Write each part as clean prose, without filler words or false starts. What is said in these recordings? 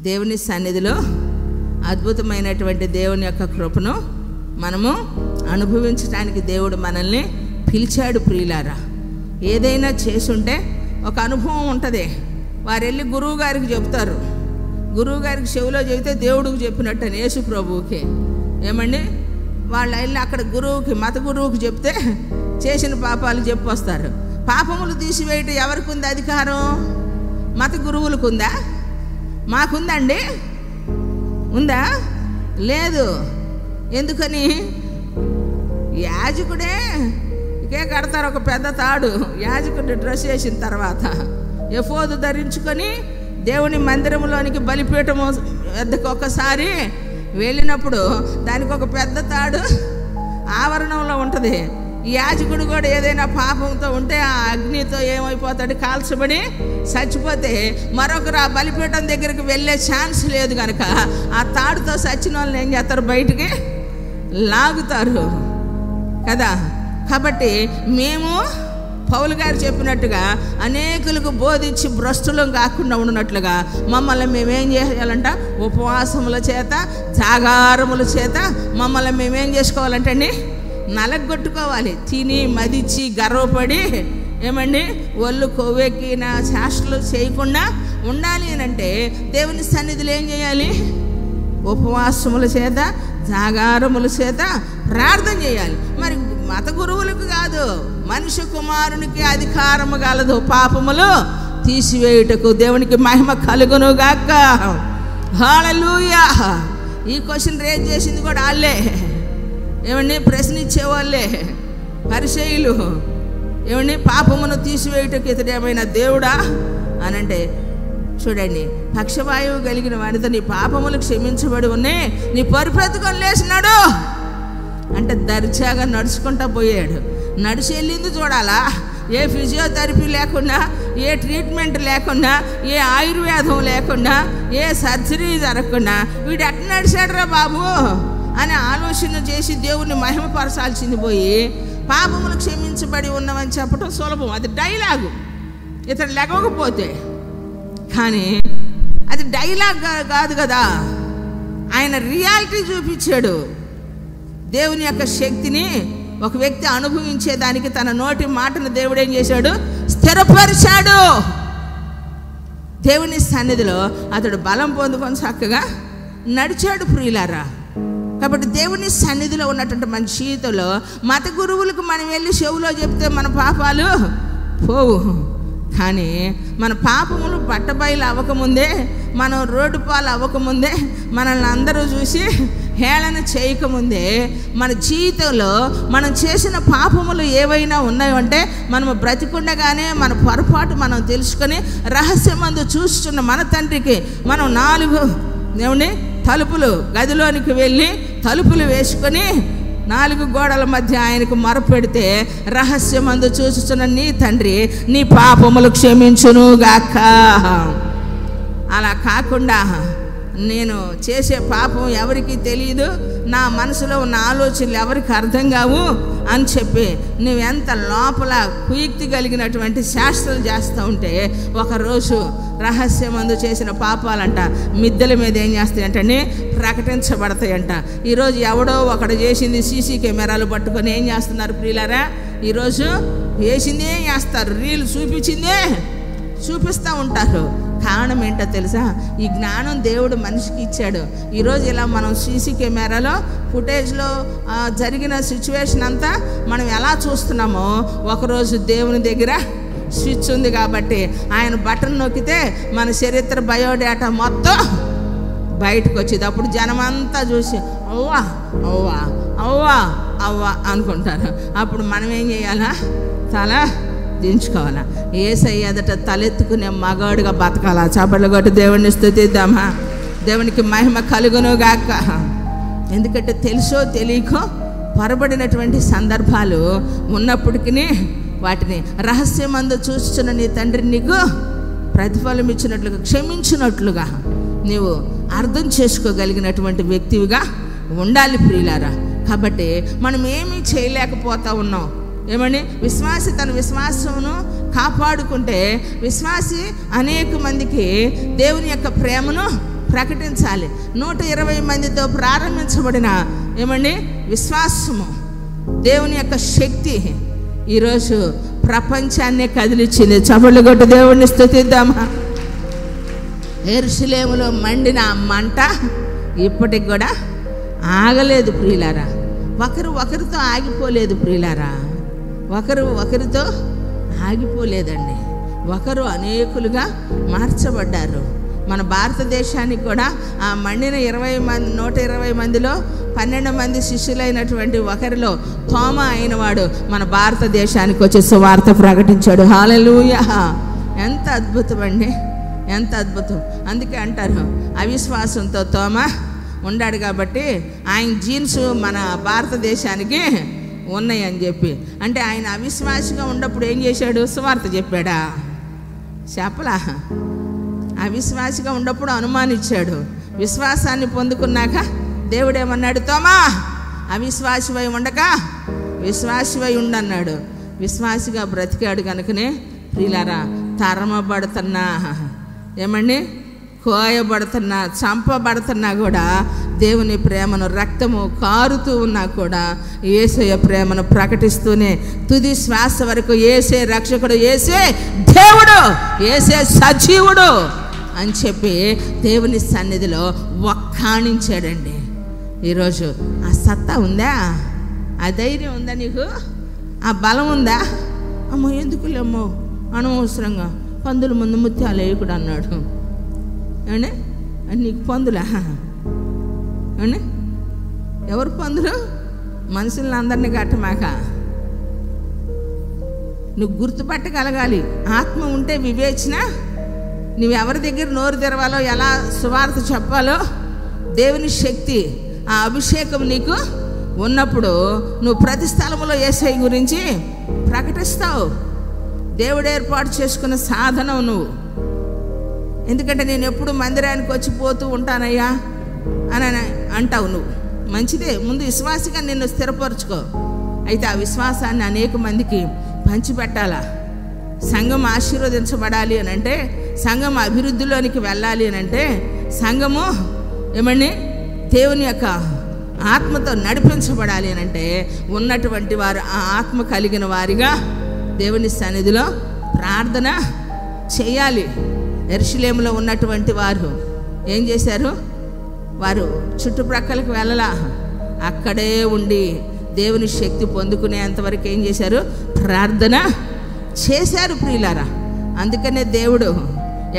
దేవుని సన్నిధిలో అద్భుతమైనటువంటి దేవుని యొక్క కృపను మనము అనుభవించడానికి దేవుడు మనల్ని పిలిచాడు. ప్రియులారా, ఏదైనా చేసుంటే ఒక అనుభవం ఉంటుంది. వారు వెళ్ళి గురువు గారికి చెప్తారు. గురువు గారికి చెవిలో చెబితే దేవుడికి చెప్పినట్టు అని యేసు ప్రభువుకి. ఏమండి, వాళ్ళు వెళ్ళి అక్కడ గురువుకి, మత గురువుకి చెప్తే చేసిన పాపాలు చెప్పొస్తారు. పాపములు తీసివేయటం ఎవరికి ఉంది అధికారం? మత గురువులకు ఉందా? మాకుందండి? ఉందా? లేదు. ఎందుకని? యాజకుడే ఇకే కడతారు ఒక పెద్ద తాడు. యాజకుడు డ్రెస్ వేసిన తర్వాత ఎఫోదు ధరించుకొని దేవుని మందిరంలోనికి బలిపీఠము వద్దకు ఒకసారి వెళ్ళినప్పుడు దానికి ఒక పెద్ద తాడు ఆవరణంలో ఉంటుంది. యాజకుడు కూడా ఏదైనా పాపంతో ఉంటే ఆ అగ్నితో ఏమైపోతాడు? కాల్చబడి చచ్చిపోతే మరొకరు ఆ బలిపీఠం దగ్గరికి వెళ్ళే ఛాన్స్ లేదు కనుక ఆ తాడుతో చచ్చిన వాళ్ళని ఏం చేస్తారు? బయటికి లాగుతారు కదా. కాబట్టి మేము పౌలు గారు చెప్పినట్టుగా అనేకులకు బోధించి భ్రష్టులం కాకుండా ఉన్నట్లుగా మమ్మల్ని మేమేం చేయాలంట? ఉపవాసముల చేత, జాగారముల చేత మమ్మల్ని మేమేం చేసుకోవాలంటండి? నలగొట్టుకోవాలి. తిని మదిచి గర్వపడి ఏమండి ఒళ్ళు కొవ్వెక్కిన చేష్టలు చేయకుండా ఉండాలి అని అంటే దేవుని సన్నిధిలో ఏం చేయాలి? ఉపవాసముల చేత, జాగారముల చేత ప్రార్థన చేయాలి. మరి మత గురువులకు కాదు, మనుష్య కుమారునికి అధికారము గలదు పాపములు తీసివేయుటకు. దేవునికి మహిమ కలుగును గాక. హల్లెలూయా. ఈ క్వశ్చన్ రేజ్ చేసింది కూడా వాళ్ళే. ఏమండి, ప్రశ్నించేవాళ్ళే పరిసయ్యులు. ఏమండి, పాపమును తీసివేయుటకు ఇతడేమైనా దేవుడా అని అంటే, చూడండి, పక్షవాయువు కలిగిన వాడితో నీ పాపములు క్షమించబడి ఉన్నాయి, నీ పరిపెత్తుకొని లేచినాడు అంటే దర్జాగా నడుచుకుంటా పోయాడు. నడిచి వెళ్ళింది చూడాలా? ఏ ఫిజియోథెరపీ లేకుండా, ఏ ట్రీట్మెంట్ లేకుండా, ఏ ఆయుర్వేదం లేకుండా, ఏ సర్జరీ జరగకుండా వీడు ఎట్లా నడిచాడురా బాబు అని ఆలోచన చేసి దేవుణ్ణి మహిమపరచాల్సింది పోయి పాపములు క్షమించబడి ఉన్నవని చెప్పడం సులభం. అది డైలాగు ఇతడు లేకపోతే. కానీ అది డైలాగ్ కాదు కదా. ఆయన రియాలిటీ చూపించాడు. దేవుని యొక్క శక్తిని ఒక వ్యక్తి అనుభవించేదానికి తన నోటి మాటను దేవుడు ఏం చేశాడు? స్థిరపరిచాడు. దేవుని సన్నిధిలో అతడు బలం పొందుకొని చక్కగా నడిచాడు. ప్రియులారా, కాబట్టి దేవుని సన్నిధిలో ఉన్నటువంటి మన జీవితంలో మత గురువులకు మనం వెళ్ళి చెవులో చెప్తే మన పాపాలు పోవు. కానీ మన పాపములు బట్టబయలు అవ్వకముందే, మనం రోడ్డు పాలు అవ్వకముందే, మనల్ని అందరూ చూసి హేళన చేయకముందే మన జీవితంలో మనం చేసిన పాపములు ఏవైనా ఉన్నాయంటే మనము బ్రతికుండగానే మన పొరపాటు మనం తెలుసుకొని రహస్యమందు చూస్తున్న మన తండ్రికి మనం 4 తలుపులు గదిలోనికి వెళ్ళి తలుపులు వేసుకొని 4 గోడల మధ్య ఆయనకు మొరపెడితే రహస్యమందు చూస్తున్న నీ తండ్రి నీ పాపములు క్షమించును గాక. అలా కాకుండా నేను చేసే పాపం ఎవరికి తెలియదు, నా మనసులో ఉన్న ఆలోచనలు ఎవరికి అర్థం కావు అని చెప్పి నువ్వెంత లోపల కుయుక్తి కలిగినటువంటి శాస్త్రాలు చేస్తూ ఉంటే ఒకరోజు రహస్యమందు చేసిన పాపాలంట మిద్దెల మీద ఏం చేస్తాయంటే ప్రకటించబడతాయంట. ఈరోజు ఎవడో ఒకడు చేసింది సీసీ కెమెరాలు పట్టుకొని ఏం చేస్తున్నారు ప్రియులారా? ఈరోజు వేసిందే చేస్తారు, రీల్ చూపించిందే చూపిస్తూ ఉంటారు. కారణం ఏంటో తెలుసా? ఈ జ్ఞానం దేవుడు మనిషికి ఇచ్చాడు. ఈరోజు ఇలా మనం సీసీ కెమెరాలో ఫుటేజ్లో జరిగిన సిచ్యువేషన్ అంతా మనం ఎలా చూస్తున్నామో ఒకరోజు దేవుని దగ్గర స్విచ్ ఉంది కాబట్టి ఆయన బటన్ నొక్కితే మన చరిత్ర బయోడేటా మొత్తం బయటకు వచ్చేది. అప్పుడు జనమంతా చూసి అవ్వా అవ్వా అవ్వా అవ్వా అనుకుంటారు. అప్పుడు మనం ఏం చేయాలా? చాలా దించుకోవాలా. యేసయ్య ఎదుట తలెత్తుకునే మగాడుగా బతకాలా. చప్పట్లు కొట్టి దేవుని స్తుతిద్దామా. దేవునికి మహిమ కలుగును గాక. ఎందుకంటే తెలుసో తెలియకో పొరబడినటువంటి సందర్భాలు ఉన్నప్పటికీ వాటిని రహస్యమందు చూస్తున్న నీ తండ్రి నీకు ప్రతిఫలం ఇచ్చినట్లుగా, క్షమించినట్లుగా నీవు అర్థం చేసుకోగలిగినటువంటి వ్యక్తివిగా ఉండాలి ప్రియులారా. కాబట్టి మనం ఏమీ చేయలేకపోతా ఉన్నాం. ఏమండి, విశ్వాసి తన విశ్వాసమును కాపాడుకుంటే విశ్వాసి అనేక మందికి దేవుని యొక్క ప్రేమను ప్రకటించాలి. 120 మందితో ప్రారంభించబడిన ఏమండి విశ్వాసము, దేవుని యొక్క శక్తి ఈరోజు ప్రపంచాన్నే కదిలిచ్చింది. చప్పట్లు కొట్టి దేవుణ్ణి స్తుతిద్దామా. యెరూషలేములో మండిన మంట ఇప్పటికి కూడా ఆగలేదు ప్రియులారా. ఒకరితో ఆగిపోలేదు ప్రియులారా. ఒకరితో ఆగిపోలేదండి. ఒకరు అనేకులుగా మార్చబడ్డారు. మన భారతదేశానికి కూడా ఆ మండిన 120 మందిలో 12 మంది శిష్యులైనటువంటి ఒకరిలో తోమ అయినవాడు మన భారతదేశానికి వచ్చి సువార్త ప్రకటించాడు. హల్లెలూయా! ఎంత అద్భుతం అండి, ఎంత అద్భుతం. అందుకే అంటారు అవిశ్వాసంతో తోమ ఉన్నాడు కాబట్టి ఆయన జీన్స్ మన భారతదేశానికి ఉన్నాయని చెప్పి. అంటే ఆయన అవిశ్వాసిగా ఉన్నప్పుడు ఏం చేశాడు? సువార్త చెప్పాడా? చెప్పలా. అవిశ్వాసిగా ఉన్నప్పుడు అనుమానించాడు. విశ్వాసాన్ని పొందుకున్నాక దేవుడేమన్నాడు? తోమా, అవిశ్వాసివై ఉండక విశ్వాసివై ఉండన్నాడు. విశ్వాసిగా బ్రతికాడు కనుకనే ప్రియులారా తరమబడుతున్నా, ఏమండి కోయబడుతున్నా, చంపబడుతున్నా కూడా దేవుని ప్రేమను, రక్తము కారుతూ ఉన్నా కూడా యేసయ్య ప్రేమను ప్రకటిస్తూనే తుది శ్వాస వరకు యేసే రక్షకుడు, యేసే దేవుడు, యేసే సజీవుడు అని చెప్పి దేవుని సన్నిధిలో వక్కాణించాడండి. ఈరోజు ఆ సత్తా ఉందా? ఆ ధైర్యం ఉందా నీకు? ఆ బలం ఉందా? అమ్మో ఎందుకులేమ్మో అనవసరంగా పందుల ముందు ముత్యాలు వేయకుడు అన్నాడు. ఏమండి నీకు పందులా? ఏమండి ఎవరు పందులు? మనుషులను అందరినీ కట్టమాక. నువ్వు గుర్తుపట్టగలగాలి. ఆత్మ ఉంటే వివేచన, నువ్వు ఎవరి దగ్గర నోరు తెరవాలో, ఎలా సువార్త చెప్పాలో, దేవుని శక్తి, ఆ అభిషేకం నీకు ఉన్నప్పుడు నువ్వు ప్రతి స్థలంలో యేసయ్య గురించి ప్రకటిస్తావు. దేవుడు ఏర్పాటు చేసుకున్న సాధనం నువ్వు. ఎందుకంటే నేను ఎప్పుడు మందిరానికి వచ్చి పోతూ ఉంటానయ్యా అని అంటావు. నువ్వు మంచిదే, ముందు విశ్వాసిగా నిన్ను స్థిరపరచుకో. అయితే ఆ విశ్వాసాన్ని అనేక మందికి పంచిపెట్టాలా. సంఘం ఆశీర్వదించబడాలి అని అంటే, సంఘం అభివృద్ధిలోనికి వెళ్ళాలి అని అంటే, సంఘము ఏమండి దేవుని యొక్క ఆత్మతో నడిపించబడాలి అని అంటే ఉన్నటువంటి వారు ఆ ఆత్మ కలిగిన వారిగా దేవుని సన్నిధిలో ప్రార్థన చేయాలి. యెరూషలేములో ఉన్నటువంటి వారు ఏం చేశారు? వారు చుట్టుప్రక్కలకు వెళ్ళలా, అక్కడే ఉండి దేవుని శక్తి పొందుకునేంతవరకు ఏం చేశారు? ప్రార్థన చేశారు ప్రియులారా. అందుకనే దేవుడు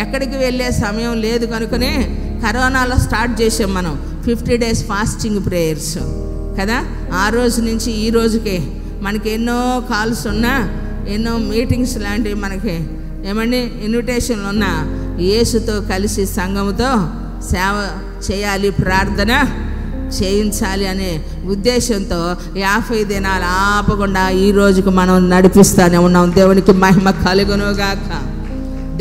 ఎక్కడికి వెళ్ళే సమయం లేదు కనుకనే కరోనాలో స్టార్ట్ చేసాం మనం 50 days ఫాస్టింగ్ ప్రేయర్స్ కదా. ఆ రోజు నుంచి ఈ రోజుకే మనకి ఎన్నో కాల్స్ ఉన్నా, ఎన్నో మీటింగ్స్ లాంటివి మనకి ఏమండి ఇన్విటేషన్లు ఉన్నా, యేసుతో కలిసి సంఘముతో సేవ చేయాలి, ప్రార్థన చేయించాలి అనే ఉద్దేశంతో 50 దినాలు ఆపకుండా ఈ రోజుకు మనం నడిపిస్తూనే ఉన్నాం. దేవునికి మహిమ కలుగునుగాక.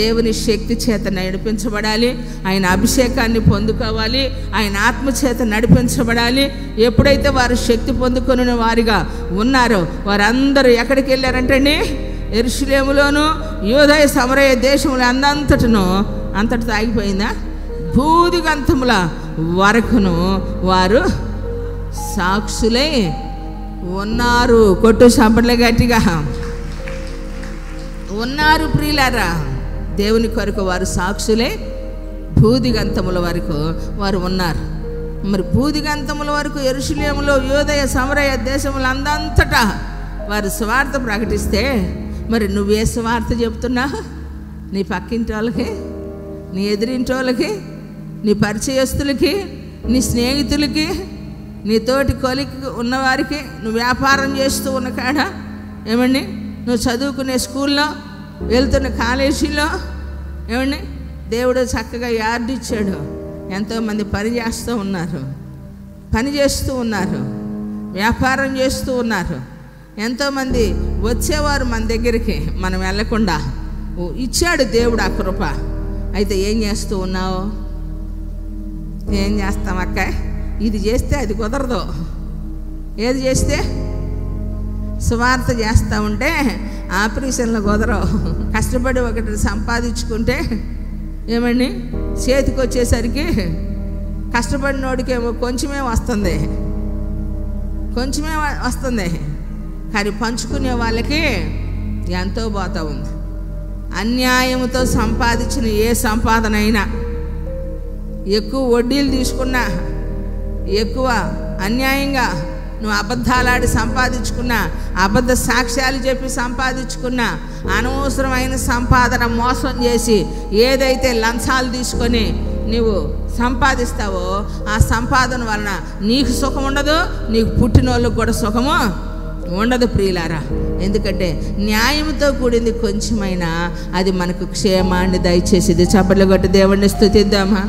దేవుని శక్తి చేత నడిపించబడాలి, ఆయన అభిషేకాన్ని పొందుకోవాలి, ఆయన ఆత్మ చేత నడిపించబడాలి. ఎప్పుడైతే వారు శక్తి పొందుకునే వారిగా ఉన్నారో వారందరూ ఎక్కడికి వెళ్ళారంటండి? యెరూషలేములోను యూదయ సమరయ దేశములు అంతటితో ఆగిపోయిందా? భూదిగంతముల వరకును వారు సాక్షులై ఉన్నారు. కొట్టు చప్పట్లే గట్టిగా. ఉన్నారు ప్రియులారా. దేవుని కొరకు వారు సాక్షులే భూదిగంతముల వరకు వారు ఉన్నారు. మరి భూదిగంతముల వరకు యెరూషలేములో యూదయ సమరయ దేశములు అంతటా వారు సువార్త ప్రకటిస్తే, మరి నువ్వే సువార్త చెప్తున్నావు? నీ పక్కింటి వాళ్ళకి, నీ ఎదురింటి వాళ్ళకి, నీ పరిచయస్తులకి, నీ స్నేహితులకి, నీ తోటి కొలికి ఉన్నవారికి, నువ్వు వ్యాపారం చేస్తూ ఉన్న కాడ, ఏమండి నువ్వు చదువుకునే స్కూల్లో, వెళ్తున్న కాలేజీలో, ఏమండి దేవుడు చక్కగా యార్డు ఇచ్చాడు. ఎంతోమంది పని చేస్తూ ఉన్నారు, వ్యాపారం చేస్తూ ఉన్నారు. ఎంతోమంది వచ్చేవారు మన దగ్గరికి, మనం వెళ్ళకుండా ఇచ్చాడు దేవుడు ఆ కృప. అయితే ఏం చేస్తూ ఉన్నావు? ఏం చేస్తాం అక్క? ఇది చేస్తే అది కుదరదు. ఏది చేస్తే? సువార్త చేస్తూ ఉంటే ఆపరేషన్లు కుదరవు. కష్టపడి ఒకటి సంపాదించుకుంటే ఏమండి చేతికి వచ్చేసరికి కష్టపడినోడికేమో కొంచెమే వస్తుంది, కానీ పంచుకునే వాళ్ళకి ఎంతో పోతా ఉంది. అన్యాయంతో సంపాదించిన ఏ సంపాదన అయినా, ఎక్కువ వడ్డీలు తీసుకున్నా, ఎక్కువ అన్యాయంగా నువ్వు అబద్ధాలాడి సంపాదించుకున్నా, అబద్ధ సాక్ష్యాలు చెప్పి సంపాదించుకున్నా, అనవసరమైన సంపాదన మోసం చేసి ఏదైతే లంచాలు తీసుకొని నీవు సంపాదిస్తావో ఆ సంపాదన వలన నీకు సుఖం ఉండదు, నీకు పుట్టిన వాళ్ళకు కూడా సుఖము ఉండదు ప్రియులారా. ఎందుకంటే న్యాయంతో కూడింది కొంచెమైనా అది మనకు క్షేమాన్ని దయచేసేది. చప్పట్లు కొట్టి దేవుణ్ణి స్తుతిద్దామా.